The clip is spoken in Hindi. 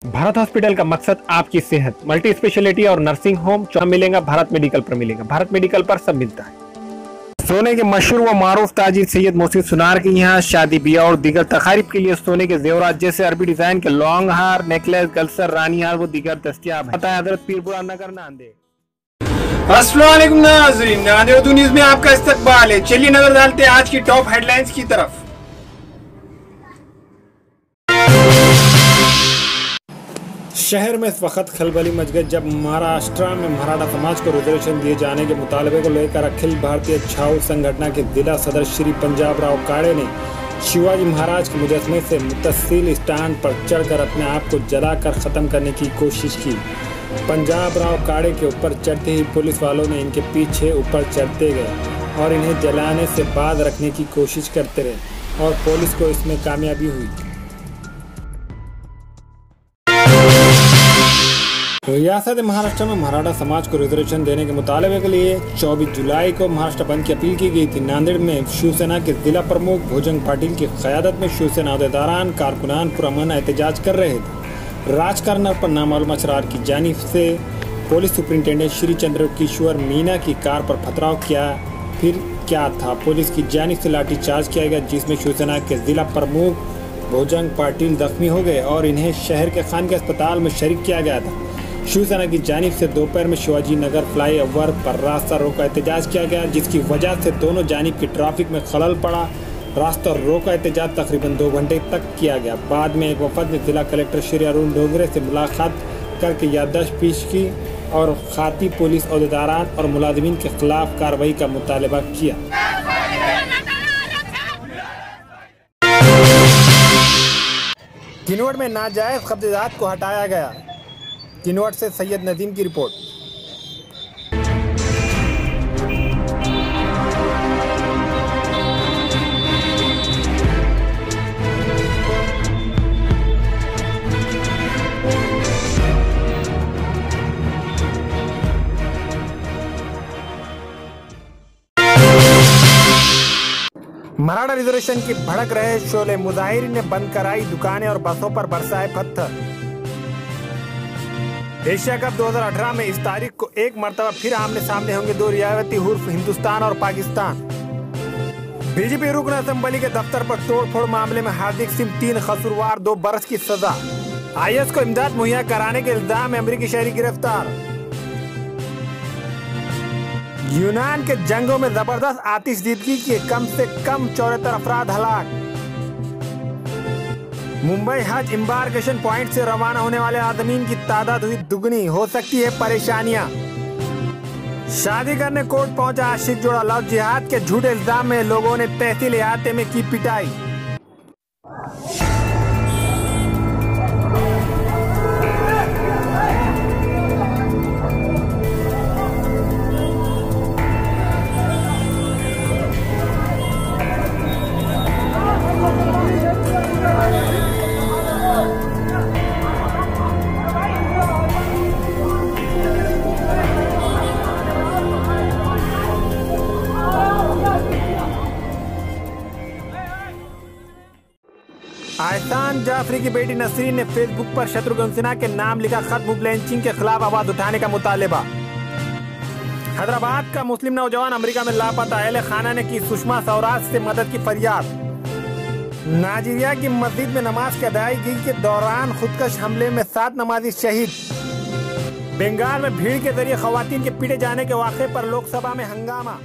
भारत हॉस्पिटल का मकसद आपकी सेहत, मल्टी स्पेशलिटी और नर्सिंग होम मिलेगा। भारत मेडिकल पर मिलेगा। भारत मेडिकल पर सब मिलता है। सोने के मशहूर व मारूफ ताजिर सैयद मोहसिन सुनार के यहाँ शादी ब्याह और दीगर तकारीब के लिए सोने के जेवरात जैसे अरबी डिजाइन के लॉन्ग हार, नेकलेस, गलसर, रानी हार वो दीगर दस्तियाब है। हजरत पीरपुरा नगर नांदेड़। अस्सलाम वालेकुम नाज़रीन, नांदेड़ न्यूज़ में आपका इस्तकबाल है। चलिए नजर डालते हैं आज की टॉप हेडलाइंस की तरफ। शहर में इस वक्त खलबली मच गई जब महाराष्ट्र में मराठा समाज को रिजर्वेशन दिए जाने के मुतालबे को लेकर अखिल भारतीय छाऊ संगठन के जिला सदर श्री पंजाब राव काड़े ने शिवाजी महाराज के मुजस्समे से मुतसिल स्टैंड पर चढ़कर अपने आप को जलाकर ख़त्म करने की कोशिश की। पंजाब राव काड़े के ऊपर चढ़ते ही पुलिस वालों ने इनके पीछे ऊपर चढ़ते गए और इन्हें जलाने से बाज रखने की कोशिश करते रहे और पुलिस को इसमें कामयाबी हुई। रियासत महाराष्ट्र में मराठा समाज को रिजर्वेशन देने के मुतालबे के लिए 24 जुलाई को महाराष्ट्र बंद की अपील की गई थी। नांदेड़ में शिवसेना के जिला प्रमुख भुजंग पाटिल की क़यादत में शिवसेना अहदेदारान कारकुनान पुरअमन एहतजाज कर रहे थे। राजकारण पर नामालूम अशरार की जानिब से पुलिस सुपरिंटेंडेंट श्री चंद्रकिशोर मीना की कार पर पथराव किया। फिर क्या था, पुलिस की जानिब से लाठीचार्ज किया गया जिसमें शिवसेना के जिला प्रमुख भुजंग पाटिल जख्मी हो गए और इन्हें शहर के खानगी अस्पताल में शरीक किया गया था। शिवसेना की जानिब से दोपहर में शिवाजी नगर फ्लाईओवर पर रास्ता रोक का एहतजाज किया गया जिसकी वजह से दोनों जानिब की ट्रैफिक में खलल पड़ा। रास्ता रोक का एहतजाज तकरीबन 2 घंटे तक किया गया। बाद में एक वफद ने जिला कलेक्टर श्री अरुण डोगरे से मुलाकात करके याददाश्त पेश की और खाती पुलिस अहदेदारान और मुलाजिमीन के खिलाफ कार्रवाई का मुतालबा किया। किन्नौर में नाजायज कब्जेदात को हटाया गया। किन्नौर से सैयद नदीम की रिपोर्ट। मराठा रिजर्वेशन की भड़क रहे शोले, मुजाहिरीन ने बंद कराई दुकानें और बसों पर बरसाए पत्थर। एशिया कप 2018 में इस तारीख को एक मरतबा फिर आमने सामने होंगे दो रियायती हुर्फ हिंदुस्तान और पाकिस्तान। बीजेपी रुकन असेंबली के दफ्तर पर तोड़फोड़ मामले में हार्दिक सिंह 3 कसूरवार 2 बरस की सजा। IS को इमदाद मुहैया कराने के इल्जाम में अमेरिकी शहरी गिरफ्तार। यूनान के जंगों में जबरदस्त आतिशदीदगी के कम से कम 74 अफराद हलाक। मुंबई हज एम्बार्केशन पॉइंट से रवाना होने वाले आदमीन की तादाद हुई दुगनी, हो सकती है परेशानियां। शादी करने कोर्ट पहुंचा आशिक जोड़ा, लव जिहाद के झूठे इल्जाम में लोगों ने तहसील इहाते में की पिटाई। एहसान जाफरी की बेटी नसरीन ने फेसबुक पर शत्रुघ्न सिन्हा के नाम लिखा खत मुफ्त लिंचिंग के खिलाफ आवाज उठाने का मुतालबा। हैदराबाद का मुस्लिम नौजवान अमेरिका में लापता, अहले खाना ने की सुषमा स्वराज से मदद की फरियाद। नाइजीरिया की मस्जिद में नमाज की अदायगी के दौरान खुदकश हमले में 7 नमाजी शहीद। बंगाल में भीड़ के जरिए खवातीन के पीटे जाने के वाक़े पर लोकसभा में हंगामा।